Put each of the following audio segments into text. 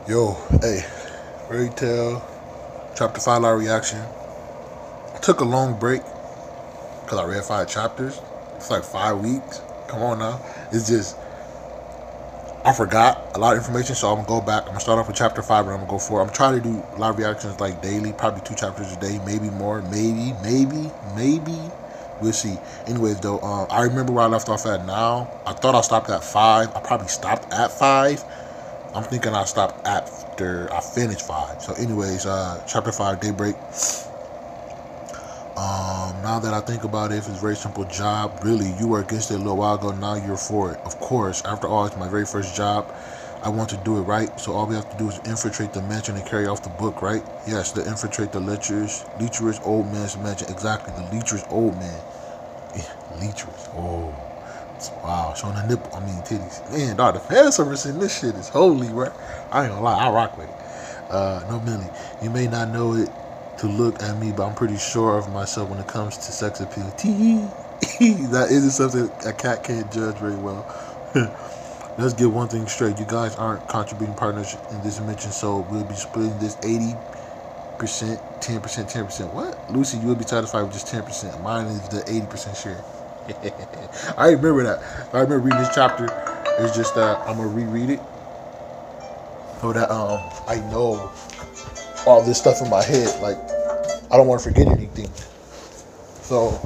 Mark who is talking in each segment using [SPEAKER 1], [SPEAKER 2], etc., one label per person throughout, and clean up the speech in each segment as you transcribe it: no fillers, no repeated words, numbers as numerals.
[SPEAKER 1] Yo, hey, Fairytail, chapter 5 live reaction. I took a long break because I read 5 chapters. It's like 5 weeks. Come on now. It's just, I forgot a lot of information, so I'm going to go back. I'm going to start off with chapter 5 and I'm going to go for it. I'm trying to do live reactions like daily, probably 2 chapters a day, maybe more, maybe. We'll see. Anyways, though, I remember where I left off at now. I thought I stopped at 5. I probably stopped at 5. I'm thinking I stopped after I finished 5. So, anyways, chapter 5, Daybreak. Now that I think about it, it's a very simple job. Really, you were against it a little while ago. Now you're for it. Of course, after all, it's my very first job. I want to do it right. So all we have to do is infiltrate the mansion and carry off the book, right? Yes, to infiltrate the lecherous old man's mansion. Exactly, the lecherous old man. Lecherous. Oh. Wow, showing the nipple. I mean, titties. Man, dog, the fan service in this shit is holy, right? I ain't gonna lie, I rock with it. No, Millie, you may not know it to look at me, but I'm pretty sure of myself when it comes to sex appeal. Tee. That isn't something a cat can't judge very well. Let's get one thing straight. You guys aren't contributing partners in this dimension, so we'll be splitting this 80%, 10%, 10%. What? Lucy, you will be satisfied with just 10%. Mine is the 80% share. I remember that. I remember reading this chapter. It's just that I'm gonna reread it so that I know all this stuff in my head. Like I don't want to forget anything. So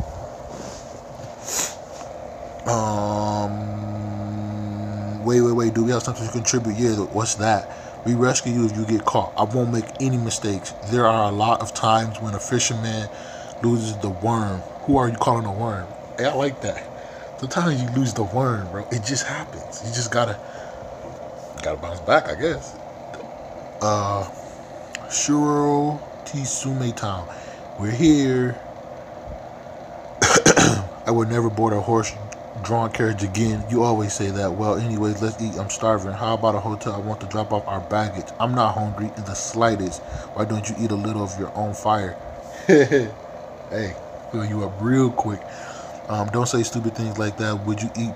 [SPEAKER 1] wait. Do we have something to contribute? Yeah. What's that? We rescue you if you get caught. I won't make any mistakes. There are a lot of times when a fisherman loses the worm. Who are you calling a worm? Hey, I like that. Sometimes you lose the worm, bro. It just happens. You just gotta bounce back, I guess. Shuro Tsume Town. We're here. I would never board a horse-drawn carriage again. You always say that. Well, anyways, let's eat. I'm starving. How about a hotel? I want to drop off our baggage. I'm not hungry in the slightest. Why don't you eat a little of your own fire? Hey, fill you up real quick. Don't say stupid things like that. Would you eat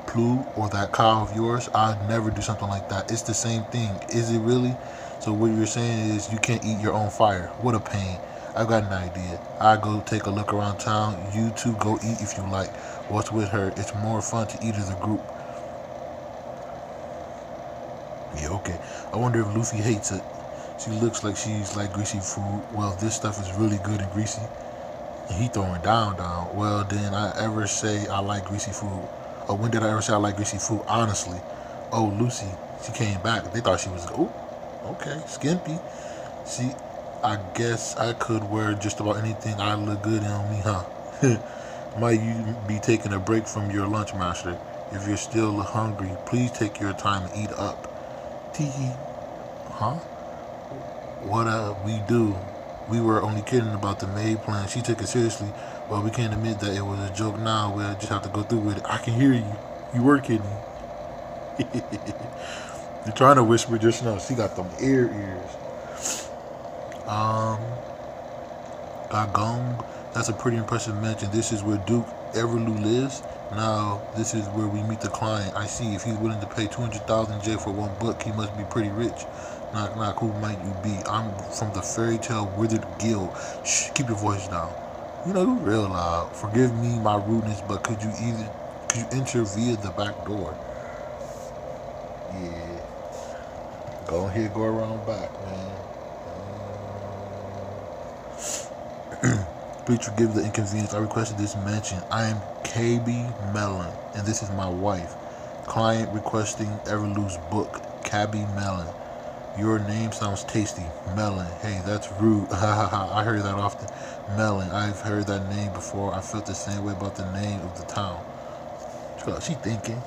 [SPEAKER 1] Plu or that cow of yours? I'd never do something like that. It's the same thing. Is it really? So what you're saying is you can't eat your own fire. What a pain. I've got an idea. I go take a look around town. You two go eat if you like. What's with her? It's more fun to eat as a group. Yeah, okay. I wonder if Luffy hates it. She looks like she's like greasy food. Well, this stuff is really good and greasy. And he throwing down. Well, did I ever say I like greasy food? Or when did I ever say I like greasy food? Honestly. Oh, Lucy, she came back. They thought she was, oh, okay, skimpy. See, I guess I could wear just about anything. I look good on me, huh? Might you be taking a break from your lunch, master? If you're still hungry, please take your time and eat up. Tee. Huh? What we do? We were only kidding about the maid plan. She took it seriously. Well, we can't admit that it was a joke now. We'll just have to go through with it. I can hear you. You were kidding. You're trying to whisper just now. She got them ears. Gagong. That's a pretty impressive mansion. This is where Duke Everlew lives. Now, this is where we meet the client. I see. If he's willing to pay 200,000 J for one book, he must be pretty rich. Knock, knock. Who might you be? I'm from the Fairytail Withered Guild. Shh, keep your voice down. You know, you're real loud. Forgive me my rudeness, but could you enter via the back door? Yeah. Go ahead, go around back, man. Please forgive the inconvenience. I requested this mansion. I am KB Mellon, and this is my wife. Client requesting Everlew's book, Cabby Mellon. Your name sounds tasty. Melon. Hey, that's rude. I heard that often. Melon. I've heard that name before. I felt the same way about the name of the town. She thinking.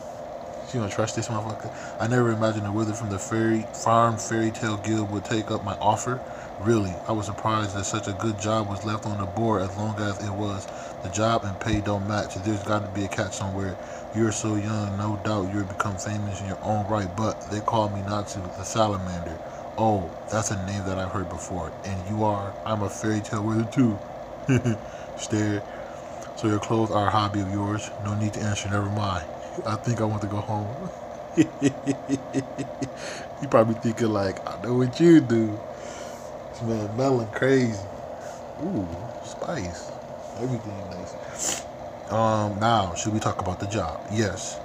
[SPEAKER 1] She gonna trust this motherfucker? I never imagined a wizard from the Fairytail Guild would take up my offer. Really, I was surprised that such a good job was left on the board as long as it was. The job and pay don't match. There's got to be a catch somewhere. You're so young, no doubt you'll become famous in your own right, but they call me not to, the Salamander. Oh, that's a name that I've heard before. And you are? I'm a fairytale wizard too. Stare. So your clothes are a hobby of yours? No need to answer, never mind. I think I want to go home. You probably thinking like, I know what you do. This man melon crazy. Ooh, spice. Everything nice. Now, should we talk about the job? Yes.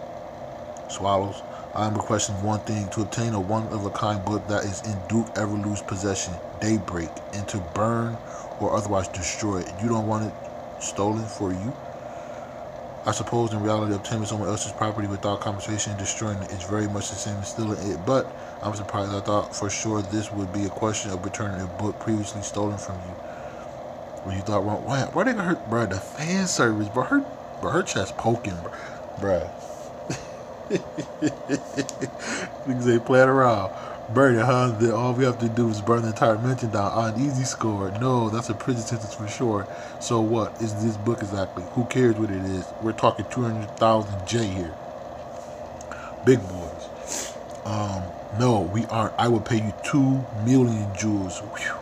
[SPEAKER 1] Swallows. I am requesting one thing: to obtain a one-of-a-kind book that is in Duke Everlu's possession, Daybreak, and to burn or otherwise destroy it. You don't want it stolen for you? I suppose in reality, obtaining someone else's property without compensation and destroying it is very much the same as stealing it, but I'm surprised. I thought for sure this would be a question of returning a book previously stolen from you. When you thought wrong, why they got her, bro? The fan service, her chest poking, bro. Niggas ain't playing around. Burn it, huh? Then all we have to do is burn the entire mansion down on an easy score. No, that's a prison sentence for sure. So what is this book exactly? Who cares what it is? We're talking 200,000 J here. Big boys. No, we aren't. I will pay you 2 million jewels. Whew.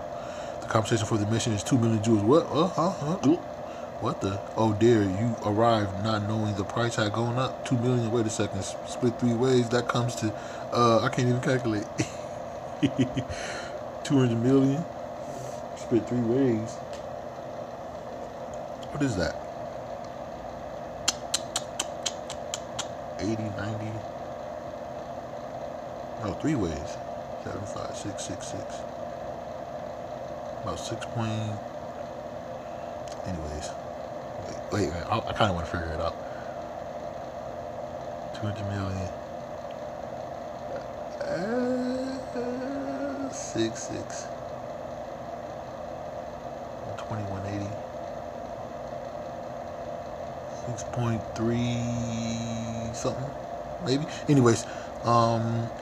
[SPEAKER 1] The compensation for the mission is 2 million jewels. What? What the? Oh dear, you arrived not knowing the price had gone up. 2 million. Wait a second. Split 3 ways. That comes to, I can't even calculate. 200 million. Split 3 ways. What is that? 80, 90. No, 3 ways. 7, 5, 6, 6, 6. About 6 point. Anyways. Wait, I kind of want to figure it out. 200 million. 6, 6. 2180. 6.3 something, maybe. Anyways,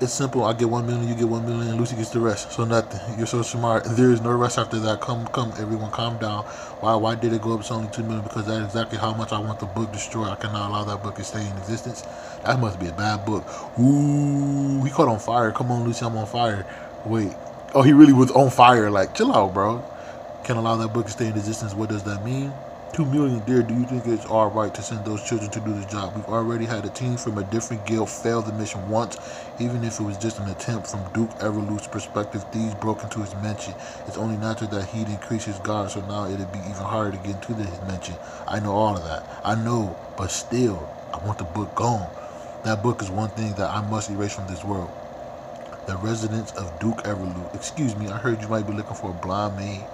[SPEAKER 1] it's simple. I get 1 million, you get 1 million, and Lucy gets the rest. So nothing. You're so smart. There is no rest after that. Come, everyone, calm down. Why did it go up to only 2 million? Because that's exactly how much I want the book destroyed. I cannot allow that book to stay in existence. That must be a bad book. Ooh, he caught on fire. Come on, Lucy, I'm on fire. Wait. Oh, he really was on fire. Like, chill out, bro. Can't allow that book to stay in existence. What does that mean? 2 million, dear. Do you think it's all right to send those children to do the job? We've already had a team from a different guild fail the mission once, even if it was just an attempt. From Duke Everlu's perspective, thieves broke into his mansion. It's only natural that he'd increase his guard, so now it'd be even harder to get into his mansion. I know all of that. I know, but still, I want the book gone. That book is one thing that I must erase from this world. The residence of Duke Everlu. Excuse me, I heard you might be looking for a blind maid.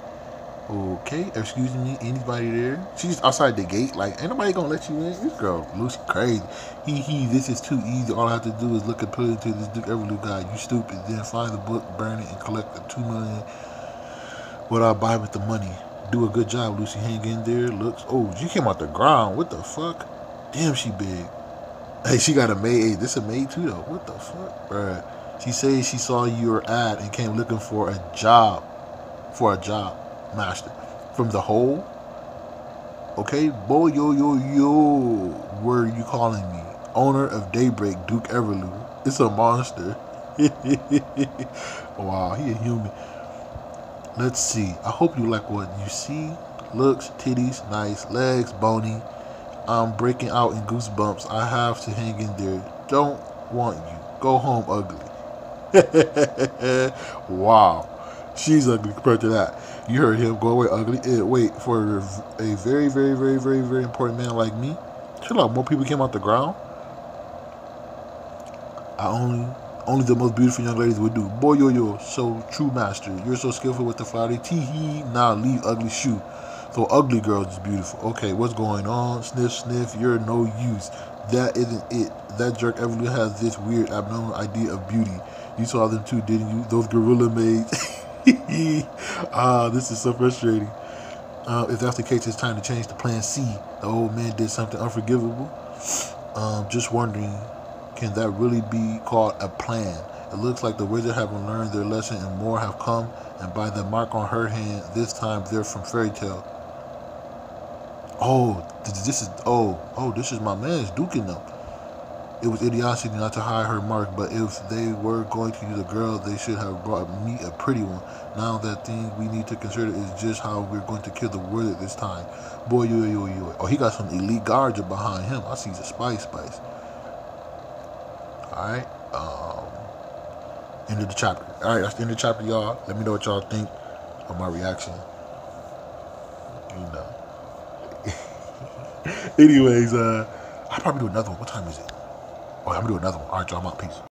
[SPEAKER 1] Okay, excuse me, anybody there? She's outside the gate, like, ain't nobody gonna let you in. This girl, Lucy, crazy. This is too easy. All I have to do is look and put it to this Duke Everlu guy. You stupid. Then find the book, burn it, and collect the 2 million. What I buy with the money. Do a good job, Lucy. Hang in there. Looks. Oh, she came out the ground. What the fuck? Damn, she big. Hey, she got a maid. Hey, this a maid too, though. What the fuck, bruh? She says she saw your ad and came looking for a job. Master. From the hole? Okay, boy, yo. Where are you calling me? Owner of Daybreak, Duke Everlu. It's a monster. Wow, he a human. Let's see. I hope you like what you see. Looks, titties, nice, legs, bony. I'm breaking out in goosebumps. I have to hang in there. Don't want you. Go home, ugly. Wow. She's ugly compared to that. You heard him. Go away, ugly. Wait, for a very, very, very, very, very important man like me? Chill out. More people came out the ground? Only the most beautiful young ladies would do. Boy, yo. So true, master. You're so skillful with the flowery. Tee-hee. Now leave ugly shoe. So ugly girls is beautiful. Okay, what's going on? Sniff. You're no use. That isn't it. That jerk Everly has this weird, abnormal idea of beauty. You saw them too, didn't you? Those gorilla maids. This is so frustrating. If that's the case, it's time to change the plan C. The old man did something unforgivable. Just wondering, can that really be called a plan? It looks like the wizard haven't learned their lesson and more have come, and by the mark on her hand, this time they're from Fairytail. This is my man's duking them. It was idiocy not to hide her mark, but if they were going to use a girl, they should have brought me a pretty one. Now that thing we need to consider is just how we're going to kill the wizard this time. Boy, yo. Oh, he got some elite guards behind him. I see the spice. Alright. End of the chapter. All right, that's the end of the chapter, y'all. Let me know what y'all think of my reaction. You know. Anyways, I'll probably do another one. What time is it? Oh, I'm gonna do another one. All right, y'all. I'm out. Peace.